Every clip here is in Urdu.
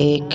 1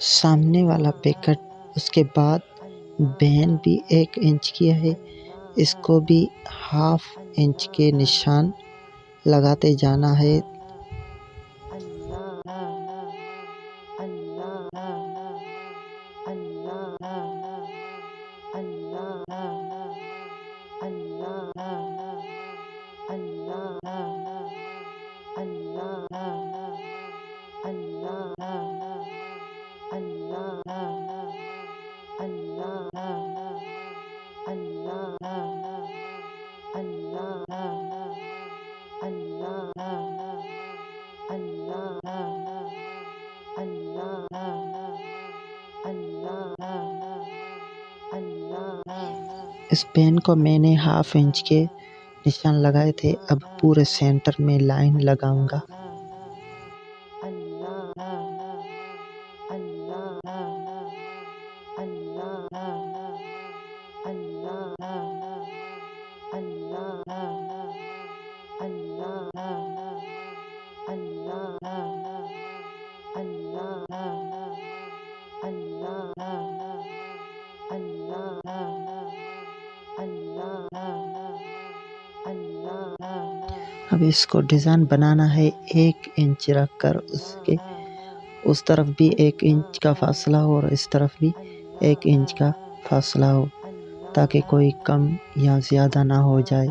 سامنے والا پیکٹ، اس کے بعد بین بھی 1 انچ کی ہے، اس کو بھی 1/2 انچ کے نشان لگاتے جانا ہے۔ اس پین کو میں نے 1/2 انچ کے نشان لگائے تھے، اب پورے سینٹر میں لائن لگاؤں گا۔ اب اس کو ڈیزائن بنانا ہے 1 انچ رکھ کر، اس طرف بھی 1 انچ کا فاصلہ ہو اور اس طرف بھی 1 انچ کا فاصلہ ہو، تاکہ کوئی کم یا زیادہ نہ ہو جائے۔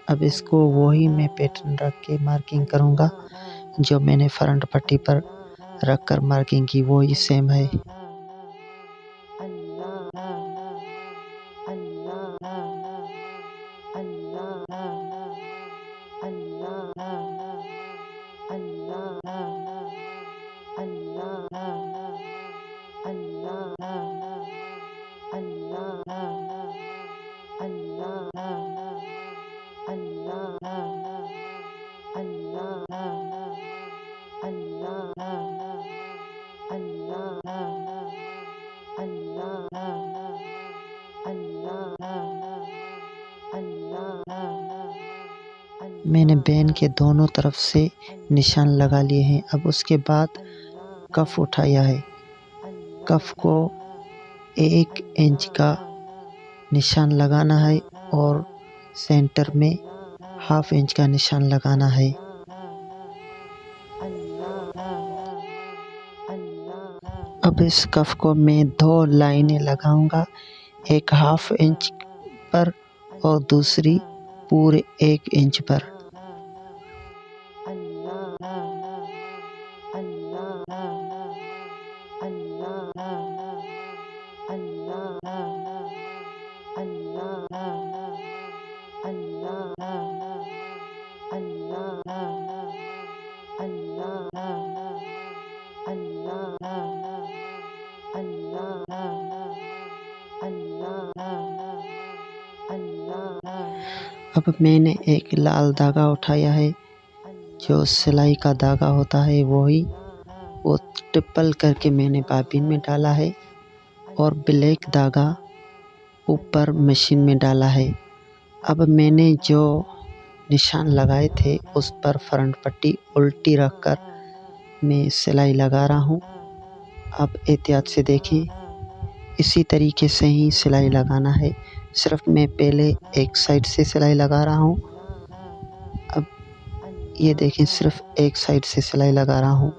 اب اس کو وہی میں پیٹرن رکھ کے مارکنگ کروں گا جو میں نے فرنٹ پٹی پر رکھ کر مارکنگ کی، وہی سیم ہے۔ میں نے بین کے دونوں طرف سے نشان لگا لیے ہیں۔ اب اس کے بعد کف اٹھایا ہے، کف کو 1 انچ کا نشان لگانا ہے اور سینٹر میں 1/2 انچ کا نشان لگانا ہے۔ اب اس کف کو میں 2 لائنیں لگاؤں گا، ایک 1/2 انچ پر اور دوسری پورے 1 انچ پر۔ اب میں نے ایک لال دھاگا اٹھایا ہے، جو سلائی کا دھاگا ہوتا ہے وہ ٹپل کر کے میں نے بابن میں ڈالا ہے اور بلیک دھاگا اوپر مشین میں ڈالا ہے۔ اب میں نے جو نشان لگائے تھے اس پر فرنٹ پٹی الٹی رکھ کر میں سلائی لگا رہا ہوں۔ اب احتیاط سے دیکھیں، اسی طریقے سے ہی سلائی لگانا ہے، صرف میں پہلے ایک سائڈ سے سلائی لگا رہا ہوں۔ اب یہ دیکھیں، صرف ایک سائڈ سے سلائی لگا رہا ہوں۔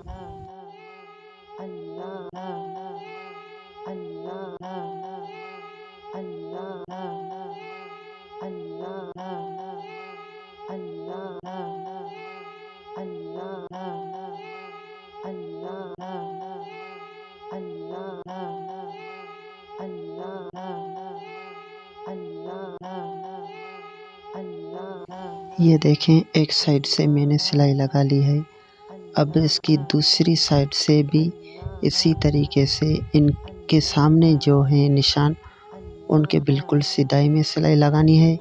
یہ دیکھیں، ایک سائڈ سے میں نے سلائی لگا لی ہے، اب اس کی دوسری سائڈ سے بھی اسی طریقے سے ان کے سامنے جو ہیں نشان، ان کے بالکل سدھائی میں سلائی لگانی ہے۔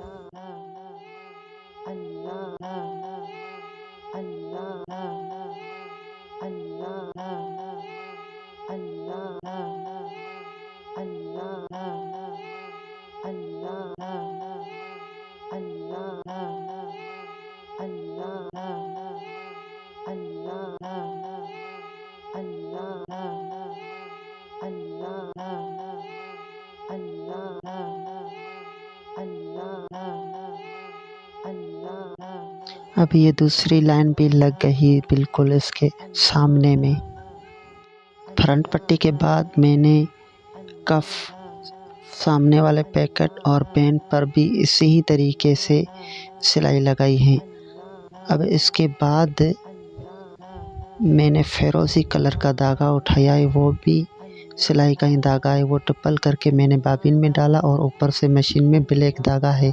اب یہ دوسری لائن بھی لگ گئی بالکل اس کے سامنے میں۔ فرنٹ پٹی کے بعد میں نے کف سامنے والے پیکٹ اور بین پر بھی اسی ہی طریقے سے سلائی لگائی ہے۔ اب اس کے بعد میں نے فیروزی کلر کا دھاگا اٹھایا ہے، وہ بھی سلائی کا ہی دھاگا ہے، وہ ٹپل کر کے میں نے بابن میں ڈالا اور اوپر سے مشین میں بلیک دھاگا ہے۔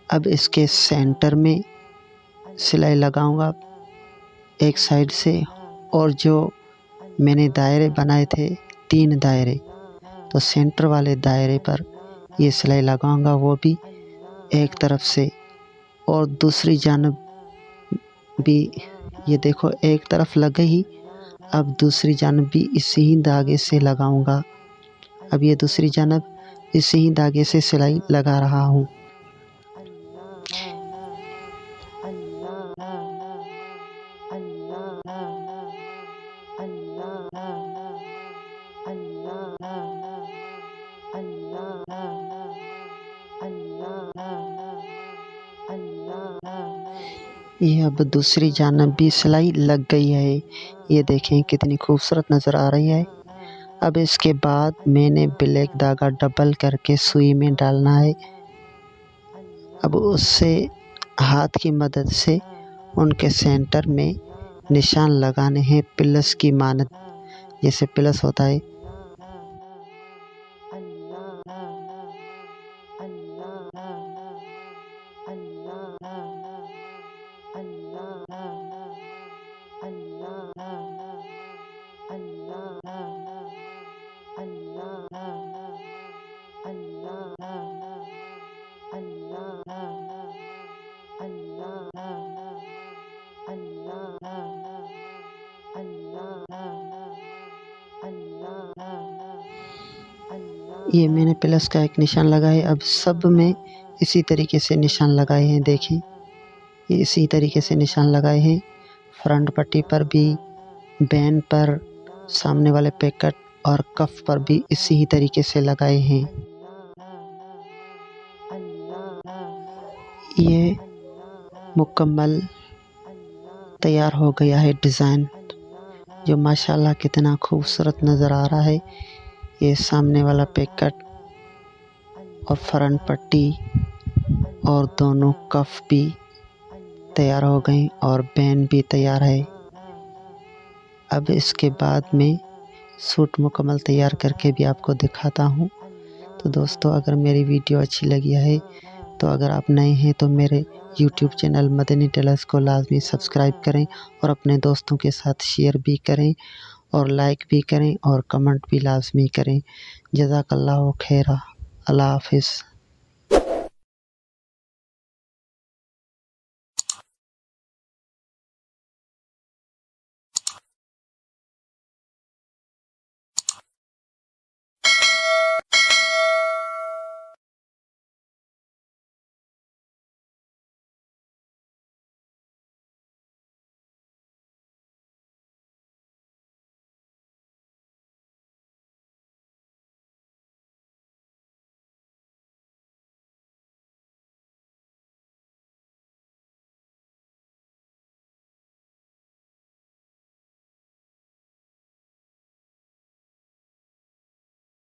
اب اس کے سینٹر میں سلائی لگاؤں گا ایک سائیڈ سے، اور جو میں نے دائرے بنائے تھے 3 دائرے، تو سینٹر والے دائرے پر یہ سلائی لگاؤں گا، وہ بھی ایک طرف سے، اور دوسری جانب بھی یہ دیکھو ایک طرف لگ گئی۔ اب دوسری جانب بھی اسی ہی دھاگے سے لگاؤں گا۔ اب یہ دوسری جانب اسی ہی دھاگے سے سلائی لگا رہا ہوں۔ یہ اب دوسری جانب بھی سلائی لگ گئی ہے، یہ دیکھیں کتنی خوبصورت نظر آ رہی ہے۔ اب اس کے بعد میں نے بلیک دھاگا ڈبل کر کے سوئی میں ڈالنا ہے۔ اب اس سے ہاتھ کی مدد سے ان کے سینٹر میں نشان لگانے ہیں پلس کی مانند، جیسے پلس ہوتا ہے۔ یہ میں نے پلس کا ایک نشان لگایا، اب سب میں اسی طریقے سے نشان لگائے ہیں، دیکھیں یہ اسی طریقے سے نشان لگائے ہیں۔ فرنٹ پٹی پر بھی، بین پر، سامنے والے پیکٹ اور کف پر بھی اسی ہی طریقے سے لگائے ہیں۔ یہ مکمل تیار ہو گیا ہے ڈیزائن، جو ماشاءاللہ کتنا خوبصورت نظر آ رہا ہے۔ یہ سامنے والا پیکٹ اور فرنٹ پٹی اور دونوں کف بھی تیار ہو گئیں اور بین بھی تیار ہے۔ اب اس کے بعد میں سوٹ مکمل تیار کر کے بھی آپ کو دکھاتا ہوں۔ تو دوستو، اگر میری ویڈیو اچھی لگی ہے تو اگر آپ نئے ہیں تو میرے یوٹیوب چینل مدنی ٹیلرز کو لازمی سبسکرائب کریں اور اپنے دوستوں کے ساتھ شیئر بھی کریں اور لائک بھی کریں اور کمنٹ بھی لازمی کریں۔ جزاک اللہ خیر، اللہ حافظ۔